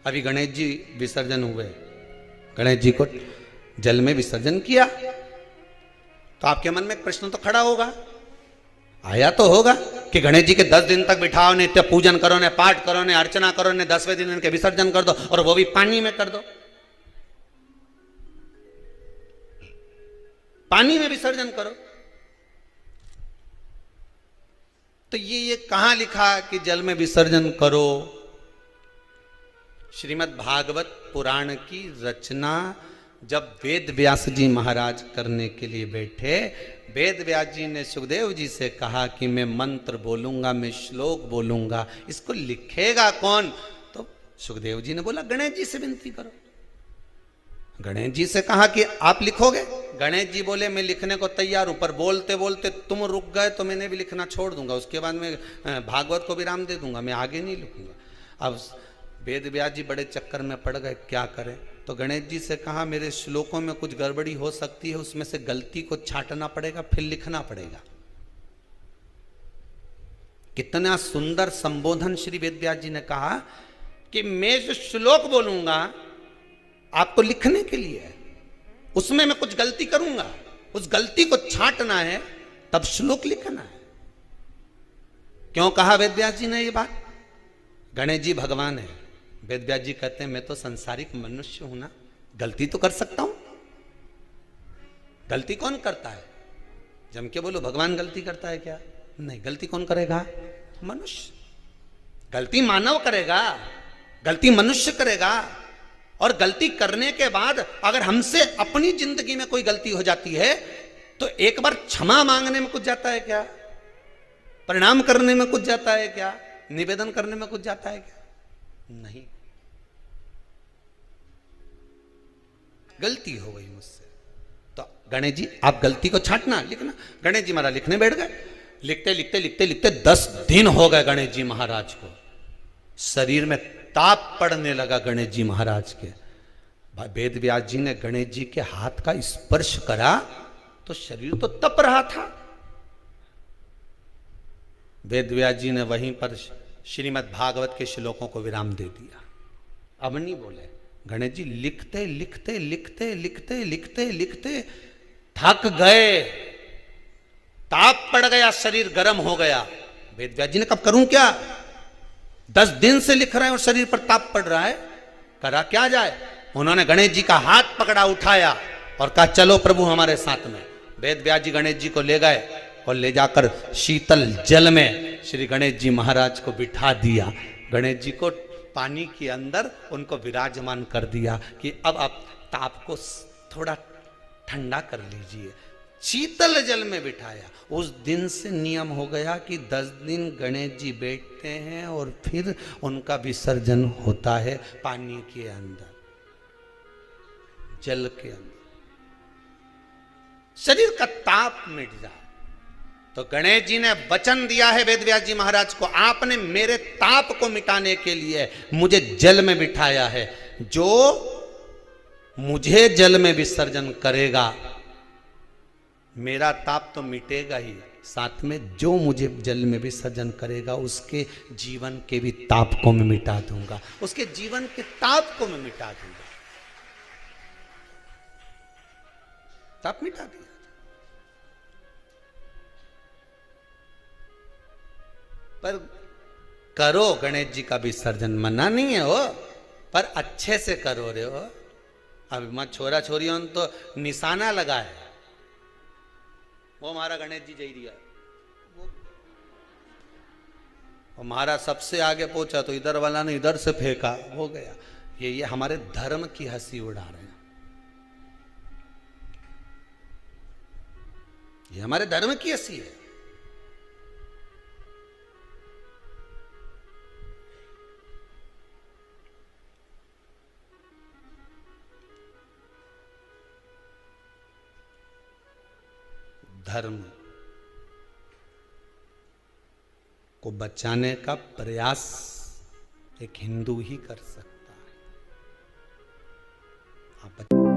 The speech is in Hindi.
अभी गणेश जी विसर्जन हुए, गणेश जी को जल में विसर्जन किया, तो आपके मन में एक प्रश्न तो खड़ा होगा, आया तो होगा कि गणेश जी के 10 दिन तक बिठाओ, नित्य पूजन करो, ने पाठ करो, ने अर्चना करो, ने 10वें दिन इनके विसर्जन कर दो, और वो भी पानी में कर दो, पानी में विसर्जन करो। तो ये कहां लिखा कि जल में विसर्जन करो? श्रीमद् भागवत पुराण की रचना जब वेद व्यास जी महाराज करने के लिए बैठे, वेद व्यास जी ने सुखदेव जी से कहा कि मैं मंत्र बोलूंगा, मैं श्लोक बोलूंगा, इसको लिखेगा कौन? तो सुखदेव जी ने बोला गणेश जी से विनती करो। गणेश जी से कहा कि आप लिखोगे? गणेश जी बोले मैं लिखने को तैयार हूं, पर बोलते बोलते तुम रुक गए तो मैंने भी लिखना छोड़ दूंगा, उसके बाद मैं भागवत को विराम दे दूंगा, मैं आगे नहीं लिखूंगा। अब वेद व्यास जी बड़े चक्कर में पड़ गए, क्या करें? तो गणेश जी से कहा मेरे श्लोकों में कुछ गड़बड़ी हो सकती है, उसमें से गलती को छांटना पड़ेगा, फिर लिखना पड़ेगा। कितना सुंदर संबोधन श्री वेद व्यास जी ने कहा कि मैं जो श्लोक बोलूंगा आपको लिखने के लिए है, उसमें मैं कुछ गलती करूंगा, उस गलती को छांटना है, तब श्लोक लिखना है। क्यों कहा वेद व्यास जी ने ये बात? गणेश जी भगवान है, वेद व्यास जी कहते हैं मैं तो संसारिक मनुष्य हूं ना, गलती तो कर सकता हूं। गलती कौन करता है? जम के बोलो भगवान गलती करता है क्या? नहीं, गलती कौन करेगा? मनुष्य। गलती मानव करेगा, गलती मनुष्य करेगा। और गलती करने के बाद अगर हमसे अपनी जिंदगी में कोई गलती हो जाती है तो एक बार क्षमा मांगने में कुछ जाता है क्या? प्रणाम करने में कुछ जाता है क्या? निवेदन करने में कुछ जाता है क्या? नहीं। गलती हो गई मुझसे, तो गणेश जी आप गलती को छांटना, लिखना। गणेश जी महाराज लिखने बैठ गए, लिखते लिखते लिखते लिखते 10 दिन हो गए गणेश जी महाराज को। शरीर में ताप पड़ने लगा गणेश जी महाराज के। वेद व्यास जी ने गणेश जी के हाथ का स्पर्श करा तो शरीर तो तप रहा था। वेद व्यास जी ने वहीं पर श्रीमद् भागवत के श्लोकों को विराम दे दिया, अब नहीं बोले। गणेश जी लिखते लिखते लिखते लिखते लिखते लिखते थक गए, ताप पड़ गया, शरीर गर्म हो गया। वेद व्यास जी ने कब करूं क्या? 10 दिन से लिख रहे हैं और शरीर पर ताप पड़ रहा है, करा क्या जाए? उन्होंने गणेश जी का हाथ पकड़ा, उठाया और कहा चलो प्रभु हमारे साथ में। वेद व्यास जी गणेश जी को ले गए और ले जाकर शीतल जल में श्री गणेश जी महाराज को बिठा दिया। गणेश जी को पानी के अंदर उनको विराजमान कर दिया कि अब आप ताप को थोड़ा ठंडा कर लीजिए। शीतल जल में बिठाया। उस दिन से नियम हो गया कि 10 दिन गणेश जी बैठते हैं और फिर उनका विसर्जन होता है पानी के अंदर, जल के अंदर। शरीर का ताप मिट जाए। तो गणेश जी ने वचन दिया है वेद व्यास जी महाराज को, आपने मेरे ताप को मिटाने के लिए मुझे जल में बिठाया है। जो मुझे जल में विसर्जन करेगा मेरा ताप तो मिटेगा ही, साथ में जो मुझे जल में विसर्जन करेगा उसके जीवन के भी ताप को मैं मिटा दूंगा, उसके जीवन के ताप को मैं मिटा दूंगा। ताप मिटा दिया। पर करो गणेश जी का विसर्जन, मना नहीं है हो, पर अच्छे से करो रे हो। अब मत छोरा छोरियों तो निशाना लगाए, वो हमारा गणेश जी जई दिया, वो हमारा सबसे आगे पहुंचा तो इधर वाला ने इधर से फेंका, हो गया। ये हमारे धर्म की हंसी उड़ा रहे हैं, ये हमारे धर्म की हंसी है। धर्म को बचाने का प्रयास एक हिंदू ही कर सकता है। आप